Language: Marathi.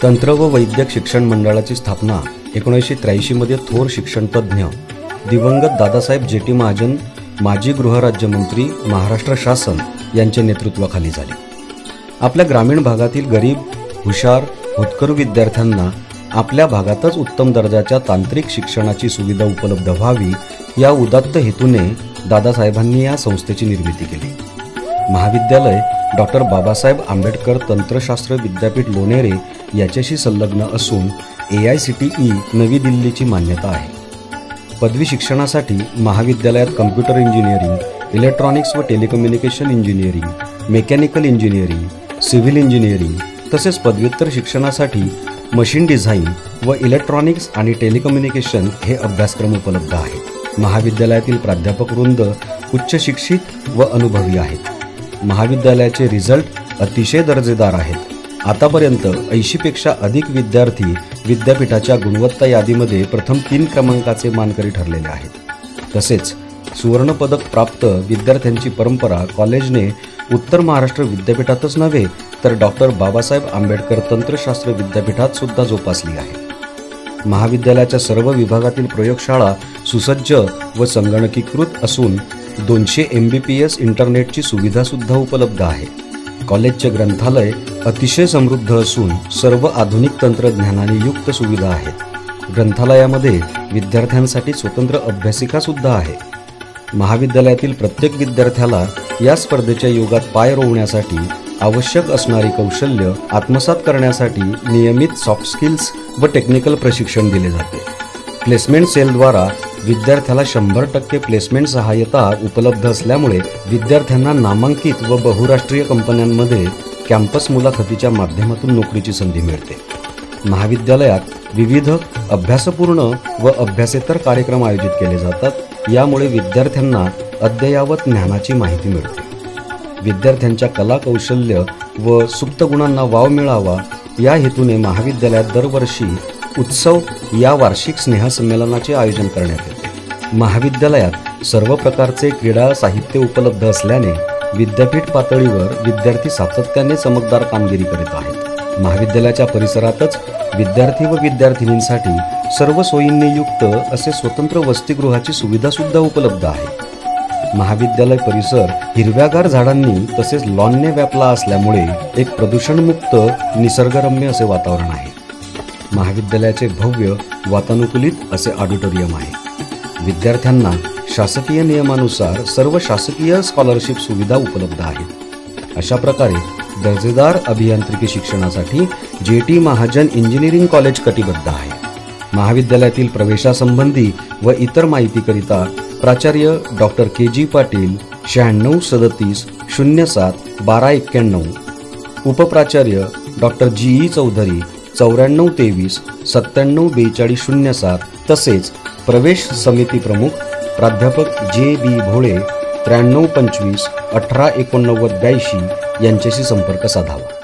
तंत्र व वैद्यक शिक्षण मंडळाची स्थापना 1983 मध्ये थोर शिक्षणतज्ञ दिवंगत दादासाहेब जे.टी. महाजन, माजी गृहराज्यमंत्री, महाराष्ट्र शासन यांच्या नेतृत्वाखाली झाली. आपल्या ग्रामीण भागातील गरीब, हुशार, होतकरू विद्यार्थ्यांना आपल्या भागातच उत्तम दर्जाच्या तांत्रिक शिक्षणाची सुविधा उपलब्ध व्हावी या उदात्त हेतूने दादासाहेबांनी या संस्थेची निर्मिती केली. महाविद्यालय डॉक्टर बाबासाहेब आंबेडकर तंत्रशास्त्र विद्यापीठ लोणेरे याच्याशी संलग्न असून AICTE नवी दिल्लीची मान्यता आहे. पदवी शिक्षणासाठी महाविद्यालयात कम्प्युटर इंजिनिअरिंग, इलेक्ट्रॉनिक्स व telecommunication engineering, mechanical engineering, civil engineering तसेच पदव्युत्तर शिक्षणासाठी मशीन डिझाईन व इलेक्ट्रॉनिक्स आणि टेलिकम्युनिकेशन हे अभ्यासक्रम उपलब्ध आहेत. महाविद्यालयातील प्राध्यापक वृंद उच्च शिक्षित व अनुभवी आहेत. महाविद्यालयाचे रिझल्ट अतिशय दर्जेदार आहेत. आतापर्यंत 80 पेक्षा अधिक विद्यार्थी विद्यापीठाच्या गुणवत्ता यादीमध्ये प्रथम 3 क्रमांकाचे मानकरी ठरलेले आहेत. तसेच सुवर्णपदक प्राप्त विद्यार्थ्यांची परंपरा कॉलेजने उत्तर महाराष्ट्र विद्यापीठातच नव्हे तर डॉक्टर बाबासाहेब आंबेडकर तंत्रशास्त्र विद्यापीठात सुद्धा जोपासली आहे. महाविद्यालयाच्या सर्व विभागातील प्रयोगशाळा सुसज्ज व संगणकीकृत असून 200 MBPS इंटरनेटची सुविधा सुद्धा उपलब्ध आहे. कॉलेजचे ग्रंथालय अतिशय समृद्ध असून सर्व आधुनिक तंत्रज्ञानाने युक्त सुविधा आहेत. ग्रंथालयामध्ये विद्यार्थ्यांसाठी स्वतंत्र अभ्यासिका सुद्धा आहे. महाविद्यालयातील प्रत्येक विद्यार्थ्याला या स्पर्धेच्या युगात पाय रोवण्यासाठी आवश्यक असणारी कौशल्य आत्मसात करण्यासाठी नियमित सॉफ्ट स्किल्स व टेक्निकल प्रशिक्षण दिले जाते. प्लेसमेंट सेलद्वारा विद्यार्थ्याला 100% प्लेसमेंट सहाय्यता उपलब्ध असल्यामुळे विद्यार्थ्यांना नामांकित व बहुराष्ट्रीय कंपन्यांमध्ये कॅम्पस मुलाखतीच्या माध्यमातून नोकरीची संधी मिळते. महाविद्यालयात विविध अभ्यासपूर्ण व अभ्यासेतर कार्यक्रम आयोजित केले जातात. यामुळे विद्यार्थ्यांना अद्ययावत ज्ञानाची माहिती मिळते. विद्यार्थ्यांच्या कला कौशल्य व सुप्त गुणांना वाव मिळावा या हेतूने महाविद्यालयात दरवर्षी उत्सव या वार्षिक स्नेहसंमेलनाचे आयोजन करण्यात येते. महाविद्यालयात सर्व प्रकारचे क्रीडा साहित्य उपलब्ध असल्याने विद्यापीठ पातळीवर विद्यार्थी सातत्याने चमकदार कामगिरी करीत आहेत. महाविद्यालयाच्या परिसरातच विद्यार्थी व विद्यार्थिनींसाठी सर्व सोयींनी युक्त असे स्वतंत्र वसतिगृहाची सुविधा सुद्धा उपलब्ध आहे. महाविद्यालय परिसर हिरव्यागार झाडांनी तसेच लॉनने व्यापला असल्यामुळे एक प्रदूषणमुक्त निसर्गरम्य असे वातावरण आहे. महाविद्यालयाचे भव्य वातानुकूलित असे ऑडिटोरियम आहे. विद्यार्थ्यांना शासकीय नियमानुसार सर्व शासकीय स्कॉलरशिप सुविधा उपलब्ध आहेत. अशा प्रकारे दर्जेदार अभियांत्रिकी शिक्षणासाठी जे.टी. महाजन इंजिनिअरिंग कॉलेज कटिबद्ध आहे. महाविद्यालयातील प्रवेशासंबंधी व इतर माहितीकरिता प्राचार्य डॉक्टर KG पाटील 96 37 07 12 91, उपप्राचार्य डॉक्टर GE चौधरी 94 23 97 42 07 तसेच प्रवेश समिती प्रमुख प्राध्यापक JB भोळे 93 25 18 89 82 यांच्याशी संपर्क साधावा.